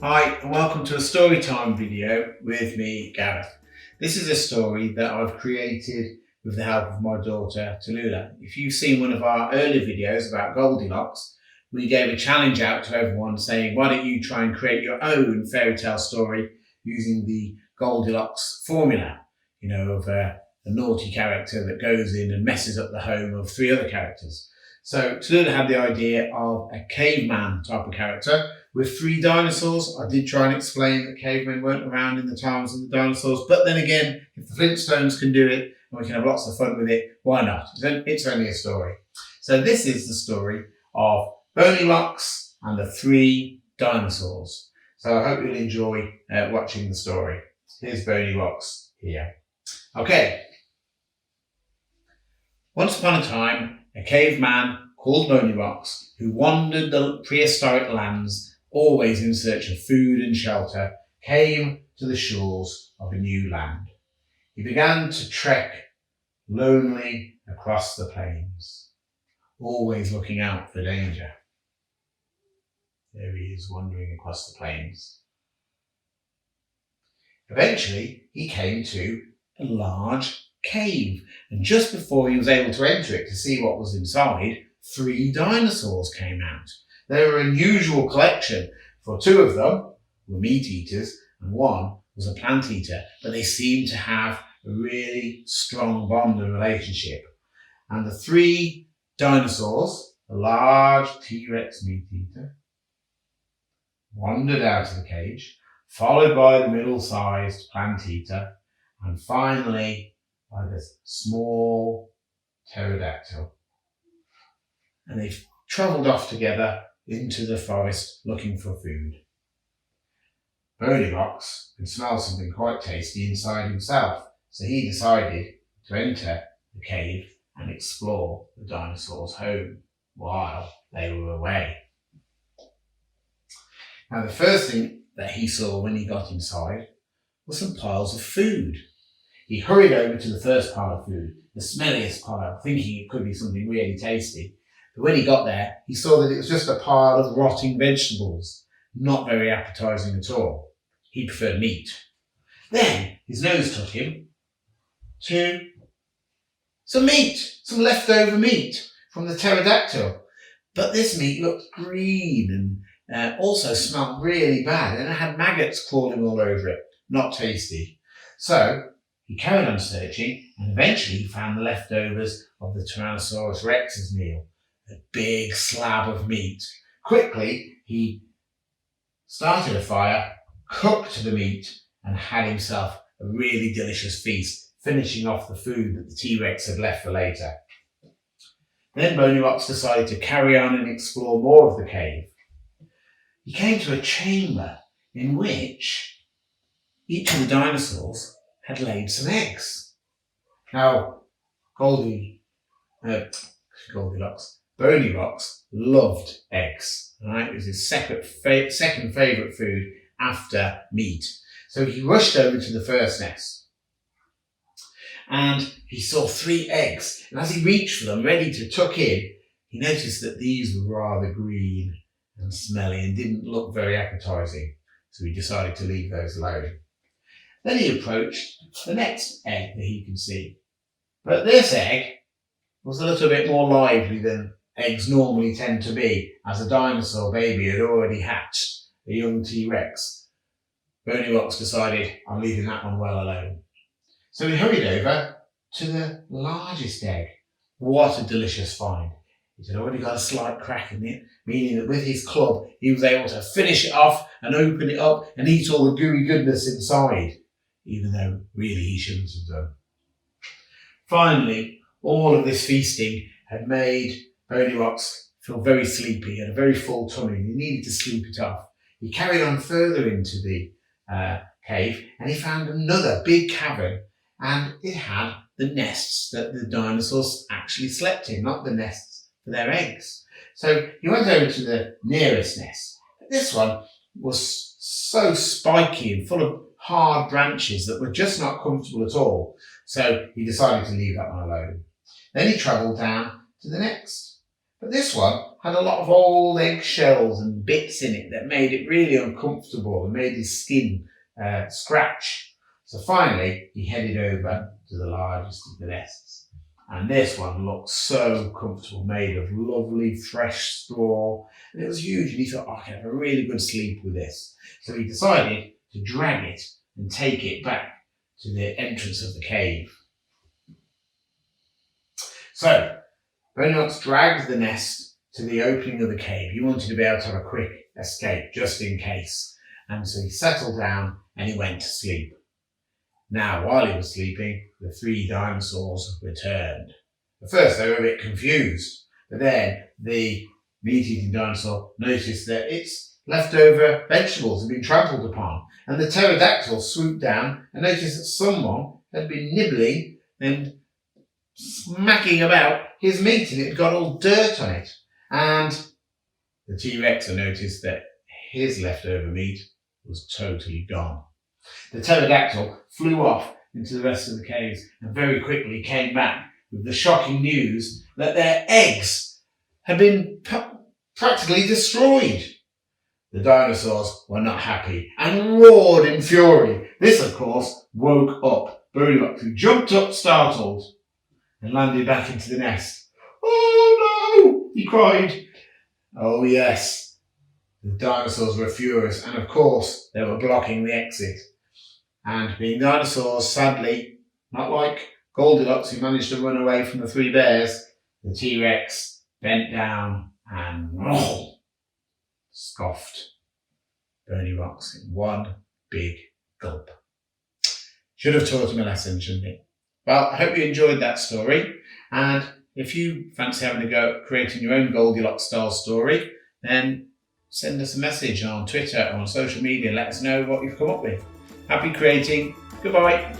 Hi and welcome to a story time video with me, Gareth. This is a story that I've created with the help of my daughter, Tallulah. If you've seen one of our earlier videos about Goldilocks, we gave a challenge out to everyone saying, why don't you try and create your own fairy tale story using the Goldilocks formula, of a naughty character that goes in and messes up the home of three other characters. So Tallulah had the idea of a caveman type of character with three dinosaurs. I did try and explain that cavemen weren't around in the times of the dinosaurs, but then again, if the Flintstones can do it and we can have lots of fun with it, why not? It's only a story. So this is the story of Boneyrocks and the three dinosaurs. So I hope you'll enjoy watching the story. Here's Boneyrocks here. Okay. Once upon a time, a caveman called Boneyrocks, who wandered the prehistoric lands, always in search of food and shelter, came to the shores of a new land. He began to trek lonely across the plains, always looking out for danger. There he is, wandering across the plains. Eventually, he came to a large cave, and just before he was able to enter it to see what was inside, three dinosaurs came out. They were an unusual collection, for two of them were meat eaters and one was a plant eater, but they seemed to have a really strong bond and relationship. And the three dinosaurs, the large T-Rex meat eater, wandered out of the cage, followed by the middle-sized plant eater, and finally by the small pterodactyl. And they travelled off together into the forest looking for food. Boneyrocks could smell something quite tasty inside himself, so he decided to enter the cave and explore the dinosaurs' home while they were away. Now the first thing that he saw when he got inside was some piles of food. He hurried over to the first pile of food, the smelliest pile, thinking it could be something really tasty. But when he got there, he saw that it was just a pile of rotting vegetables, not very appetizing at all. He preferred meat. Then his nose took him to some meat, some leftover meat from the pterodactyl. But this meat looked green and also smelled really bad, and it had maggots crawling all over it. Not tasty. So he carried on searching, and eventually he found the leftovers of the Tyrannosaurus Rex's meal, a big slab of meat. Quickly, he started a fire, cooked the meat, and had himself a really delicious feast, finishing off the food that the T-Rex had left for later. Then Boneyrocks decided to carry on and explore more of the cave. He came to a chamber in which each of the dinosaurs had laid some eggs. Now, Boneyrocks loved eggs. Right? It was his second favourite food after meat. So he rushed over to the first nest and he saw three eggs. And as he reached for them, ready to tuck in, he noticed that these were rather green and smelly and didn't look very appetising. So he decided to leave those alone. Then he approached the next egg that he could see. But this egg was a little bit more lively than eggs normally tend to be, as a dinosaur baby had already hatched a young T-Rex. Boneyrocks decided, I'm leaving that one well alone. So he hurried over to the largest egg. What a delicious find. It had already got a slight crack in it, meaning that with his club he was able to finish it off and open it up and eat all the gooey goodness inside, even though really he shouldn't have done. Finally, all of this feasting had made Boneyrocks feel very sleepy and a very full tummy. He needed to sleep it off. He carried on further into the cave and he found another big cavern, and it had the nests that the dinosaurs actually slept in, not the nests for their eggs. So he went over to the nearest nest. This one was so spiky and full of hard branches that were just not comfortable at all. So he decided to leave that one alone. Then he travelled down to the next. But this one had a lot of old eggshells and bits in it that made it really uncomfortable and made his skin scratch. So finally, he headed over to the largest of the nests. And this one looked so comfortable, made of lovely fresh straw. And it was huge, and he thought, oh, I can have a really good sleep with this. So he decided to drag it and take it back to the entrance of the cave. So Boneyrocks dragged the nest to the opening of the cave. He wanted to be able to have a quick escape, just in case. And so he settled down and he went to sleep. Now, while he was sleeping, the 3 dinosaurs returned. At first, they were a bit confused, but then the meat-eating dinosaur noticed that its leftover vegetables had been trampled upon, and the pterodactyl swooped down and noticed that someone had been nibbling and smacking about his meat, and it had got all dirt on it. And the T-Rex noticed that his leftover meat was totally gone. The pterodactyl flew off into the rest of the caves and very quickly came back with the shocking news that their eggs had been practically destroyed. The dinosaurs were not happy and roared in fury. This, of course, woke up Boneyrocks, who jumped up startled and landed back into the nest. "Oh no!" he cried. Oh yes, the dinosaurs were furious, and of course they were blocking the exit. And being dinosaurs, sadly, not like Goldilocks, who managed to run away from the 3 bears, the T-Rex bent down and scoffed Boneyrocks in one big gulp. Should have taught him a lesson, shouldn't it? Well, I hope you enjoyed that story. And if you fancy having a go at creating your own Goldilocks style story, then send us a message on Twitter or on social media and let us know what you've come up with. Happy creating. Goodbye.